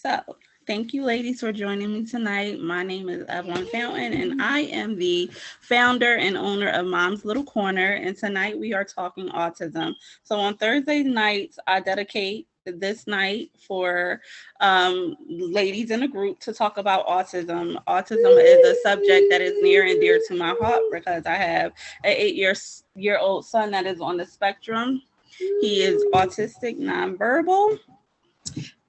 So, thank you, ladies, for joining me tonight. My name is Evelan Fountain, and I am the founder and owner of Mom's Little Corner. And tonight we are talking autism. So, on Thursday nights, I dedicate this night for ladies in a group to talk about autism. Autism is a subject that is near and dear to my heart because I have an eight year old son that is on the spectrum. He is autistic, nonverbal,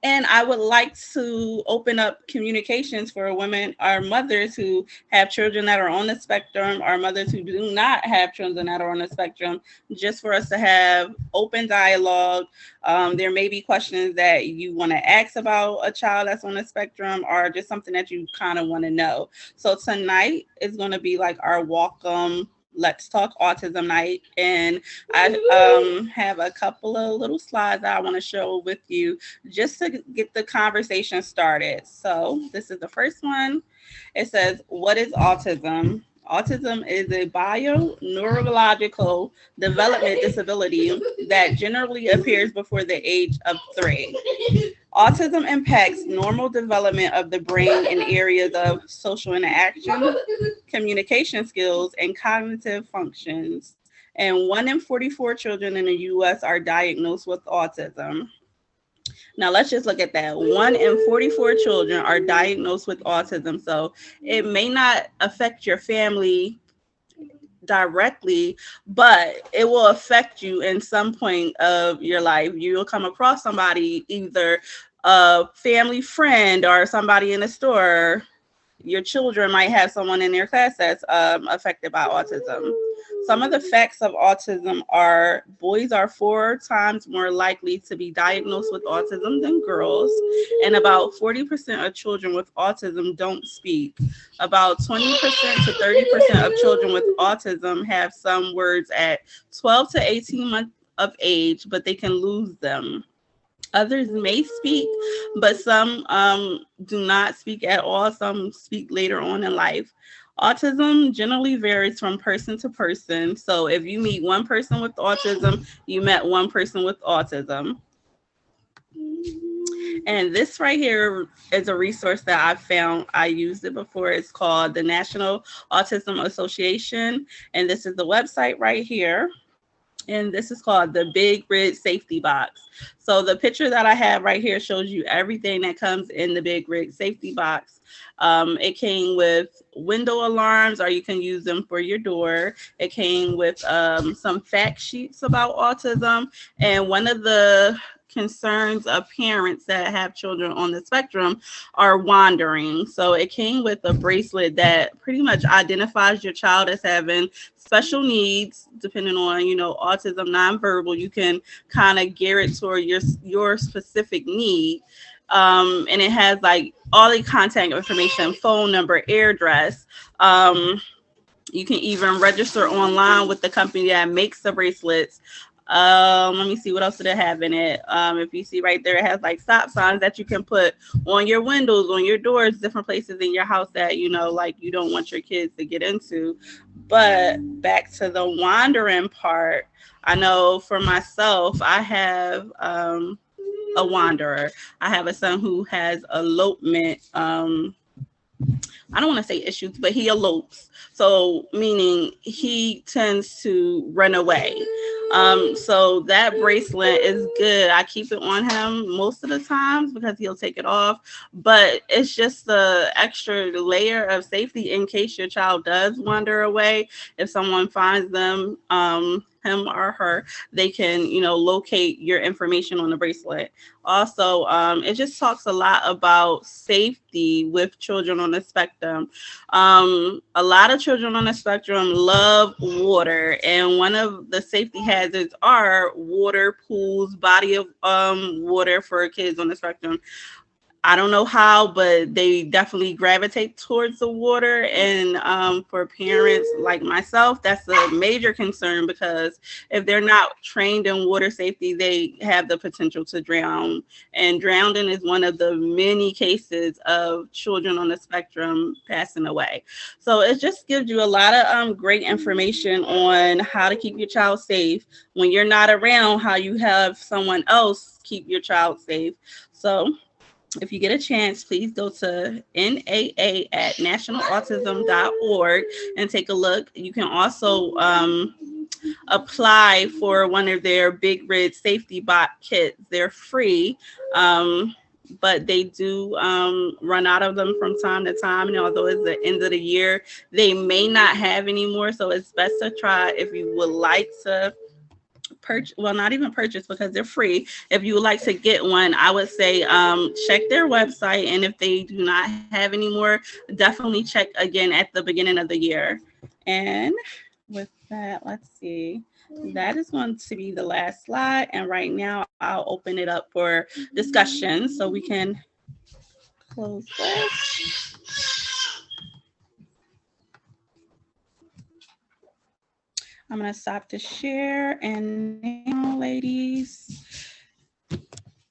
and I would like to open up communications for women or mothers who have children that are on the spectrum, or mothers who do not have children that are on the spectrum, just for us to have open dialogue. There may be questions that you want to ask about a child that's on the spectrum, or just something that you kind of want to know. So tonight is going to be like our welcome. Let's talk autism night, and I have a couple of little slides that I want to show with you just to get the conversation started. So, this is the first one. It says, "What is autism?" Autism is a bio-neurological development disability that generally appears before the age of 3. Autism impacts normal development of the brain in areas of social interaction, communication skills, and cognitive functions. And 1 in 44 children in the US are diagnosed with autism. Now let's just look at that. 1 in 44 children are diagnosed with autism. So it may not affect your family directly, but it will affect you in some point of your life. You will come across somebody, either a family friend or somebody in the store. Your children might have someone in their class that's affected by autism. Some of the facts of autism are: boys are 4 times more likely to be diagnosed with autism than girls, and about 40% of children with autism don't speak. About 20% to 30% of children with autism have some words at 12 to 18 months of age, but they can lose them. Others may speak, but some do not speak at all. Some speak later on in life. Autism generally varies from person to person. So if you meet one person with autism, you met one person with autism. And this right here is a resource that I found. I used it before. It's called the National Autism Association. And this is the website right here, and this is called the Big Red Safety Box. So the picture that I have right here shows you everything that comes in the Big Red Safety Box. It came with window alarms, or you can use them for your door. It came with some fact sheets about autism, and one of the concerns of parents that have children on the spectrum are wandering. So it came with a bracelet that pretty much identifies your child as having special needs, depending on, autism, nonverbal. You can kind of gear it toward your specific need. And it has like all the contact information: phone number, address. You can even register online with the company that makes the bracelets. Let me see, what else did it have in it? If you see right there, it has like stop signs that you can put on your windows, on your doors, different places in your house that like you don't want your kids to get into. But back to the wandering part, I know for myself, I have a wanderer. I have a son who has elopement. I don't want to say issues, but he elopes. So meaning he tends to run away. So that bracelet is good. I keep it on him most of the times because he'll take it off. But it's just the extra layer of safety in case your child does wander away. If someone finds them, him or her, they can, locate your information on the bracelet. Also, it just talks a lot about safety with children on the spectrum. A lot of children on the spectrum love water, and one of the safety hazards are water, pools, body of water for kids on the spectrum. I don't know how, but they definitely gravitate towards the water. And for parents like myself, that's a major concern, because if they're not trained in water safety, they have the potential to drown. And drowning is one of the many cases of children on the spectrum passing away. So it just gives you a lot of great information on how to keep your child safe when you're not around, how you have someone else keep your child safe. So if you get a chance, please go to NAA at nationalautism.org and take a look. You can also apply for one of their Big Red Safety Bot kits. They're free. But they do run out of them from time to time. And although it's the end of the year, they may not have any more. So it's best to try if you would like to purchase, well, not even purchase because they're free. If you would like to get one, I would say check their website, and if they do not have any more, definitely check again at the beginning of the year. And with that, let's see, that is going to be the last slide, and right now I'll open it up for discussion so we can close this. I'm going to stop the share, and now, ladies,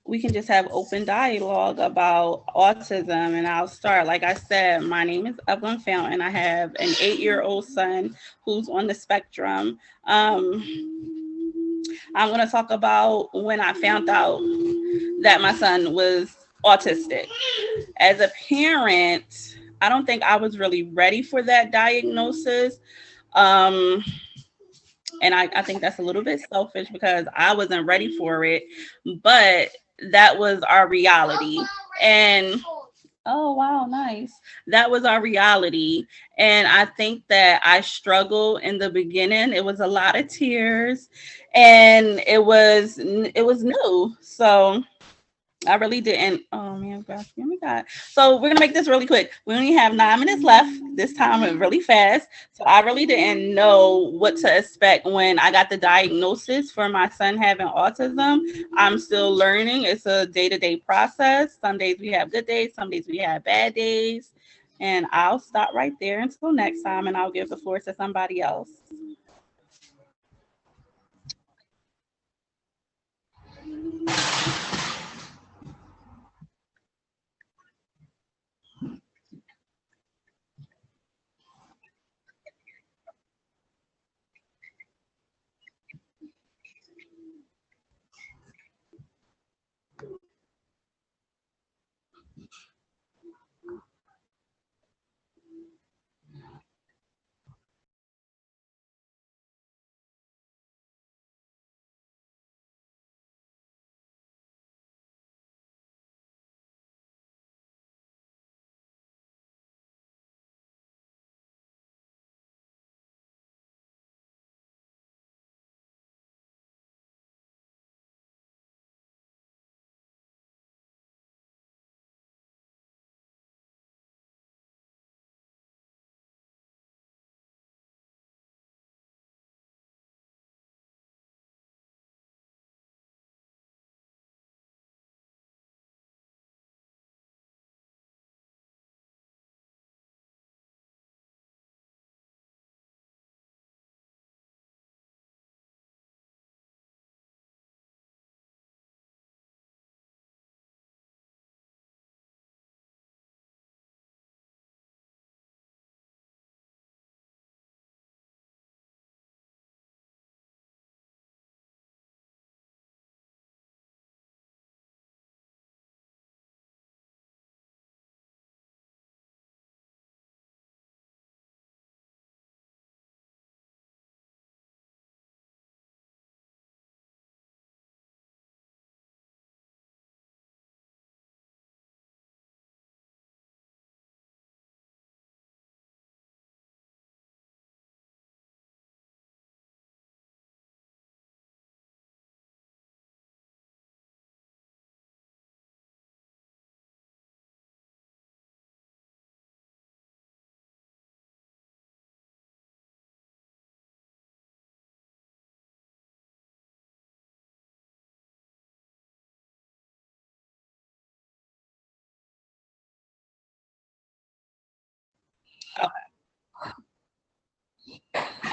we can just have open dialogue about autism. And I'll start. Like I said, my name is Evelan Fountain. I have an 8-year-old son who's on the spectrum. I'm going to talk about when I found out that my son was autistic. As a parent, I don't think I was really ready for that diagnosis. Um, and I think that's a little bit selfish because I wasn't ready for it, but that was our reality. And oh, wow, nice. That was our reality. And I think that I struggled in the beginning. It was a lot of tears, and it was new. So I really didn't. Oh man, gosh, oh my God. So we're gonna make this really quick. We only have 9 minutes left. This time went really fast. So I really didn't know what to expect when I got the diagnosis for my son having autism. I'm still learning. It's a day-to-day process. Some days we have good days, some days we have bad days. And I'll stop right there until next time, and I'll give the floor to somebody else.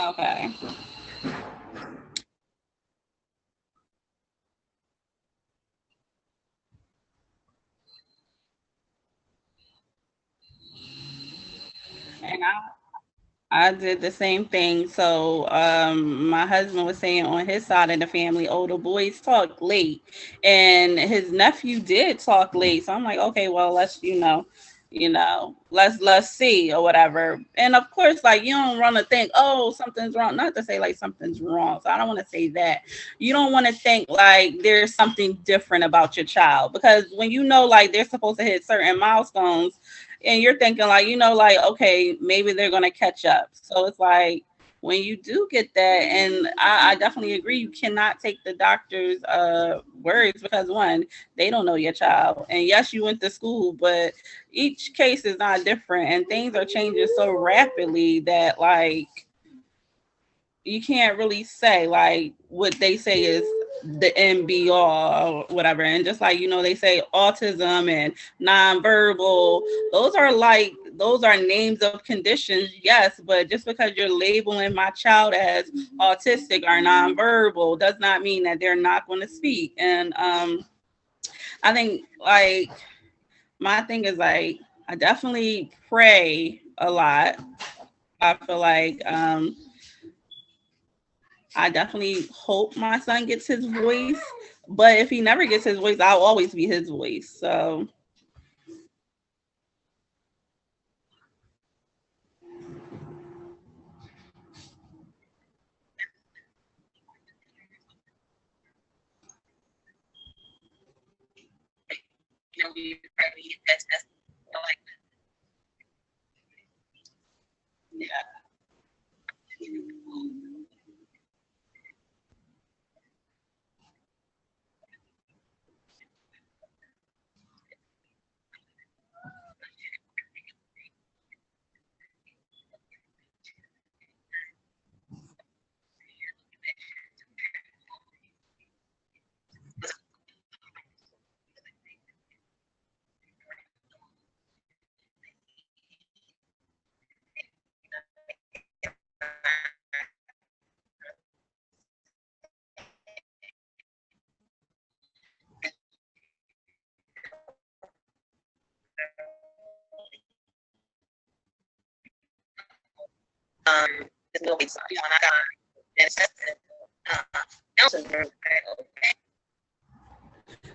Okay. And I did the same thing. So my husband was saying on his side of the family, oh, the boys talk late, and his nephew did talk late. So I'm like, okay, well, let's let's see or whatever. And of course, like you don't want to think, oh, something's wrong. Not to say like something's wrong. So I don't want to say that. You don't want to think like there's something different about your child, because when you know like they're supposed to hit certain milestones, and you're thinking like, like, okay, maybe they're gonna catch up. So it's like when you do get that, and I definitely agree, you cannot take the doctor's words, because one, they don't know your child. And yes, you went to school, but each case is not different, and things are changing so rapidly that like you can't really say like what they say is the end be all or whatever. And just like, they say autism and nonverbal, those are names of conditions, yes, but just because you're labeling my child as autistic or nonverbal does not mean that they're not going to speak. And I think like my thing is like I definitely pray a lot. I feel like I definitely hope my son gets his voice, but if he never gets his voice, I'll always be his voice. So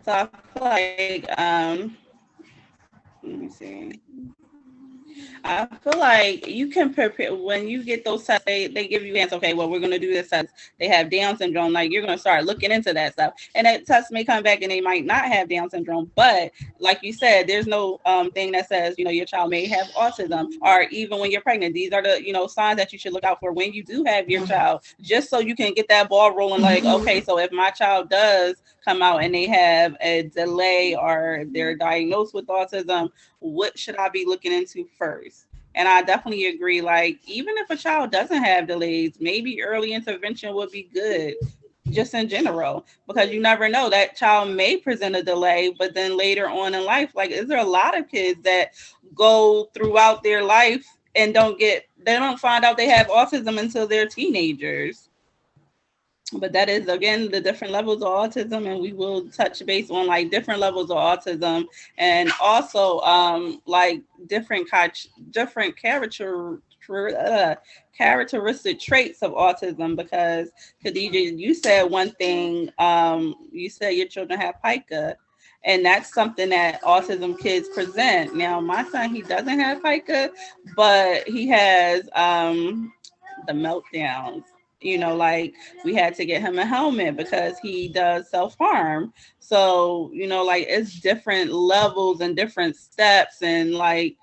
so I feel like let me see. I feel like you can prepare when you get those tests. They give you answers. Okay, well, we're going to do this test. They have Down syndrome. Like you're going to start looking into that stuff, and that test may come back and they might not have Down syndrome. But like you said, there's no thing that says your child may have autism, or even when you're pregnant. These are the signs that you should look out for when you do have your child, just so you can get that ball rolling. Like, okay, so if my child does come out and they have a delay or they're diagnosed with autism, what should I be looking into first? And I definitely agree. Like, even if a child doesn't have delays, maybe early intervention would be good, just in general, because you never know, that child may present a delay, but then later on in life, like, is there a lot of kids that go throughout their life and they don't find out they have autism until they're teenagers? But that is again the different levels of autism, and we will touch base on like different levels of autism, and also like different characteristic traits of autism. Because Khadija, you said one thing, you said your children have pica, and that's something that autism kids present. Now my son, he doesn't have pica, but he has the meltdowns. Like we had to get him a helmet because he does self-harm. So, like it's different levels and different steps. And like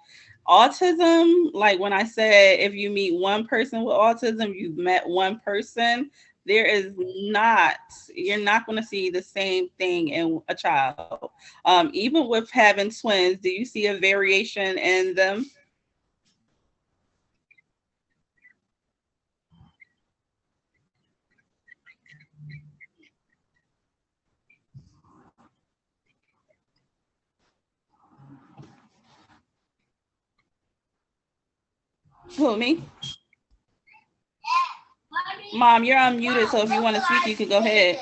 autism, like when I said if you meet one person with autism, you've met one person. There is not, you're not going to see the same thing in a child. Even with having twins, do you see a variation in them? Who, me? Mom, you're unmuted, so if you want to speak, you can go ahead.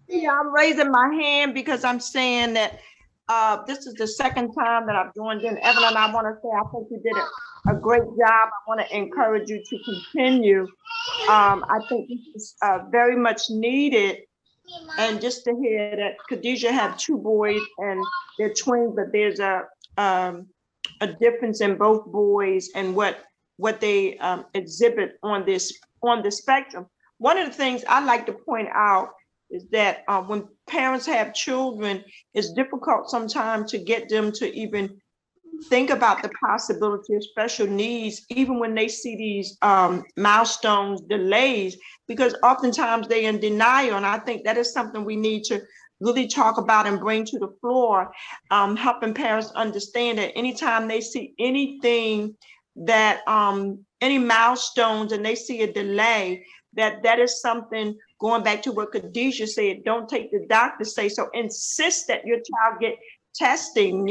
Yeah, I'm raising my hand because I'm saying that this is the second time that I've joined in. Evelyn, I want to say I think you did a great job. I want to encourage you to continue. I think this is very much needed. And just to hear that Khadijah have two boys and they're twins, but there's a difference in both boys and what they exhibit on the spectrum. One of the things I like to point out is that when parents have children, it's difficult sometimes to get them to even think about the possibility of special needs, even when they see these milestones, delays, because oftentimes they're in denial. And I think that is something we need to really talk about and bring to the floor, helping parents understand that anytime they see anything that, any milestones and they see a delay, that is something, going back to what Khadijah said, don't take the doctor say, so insist that your child get testing,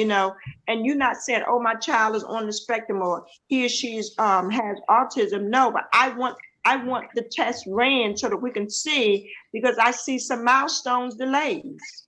and you're not saying, oh, my child is on the spectrum or he or she has autism. No, but I want the test ran so that we can see, because I see some milestones delays.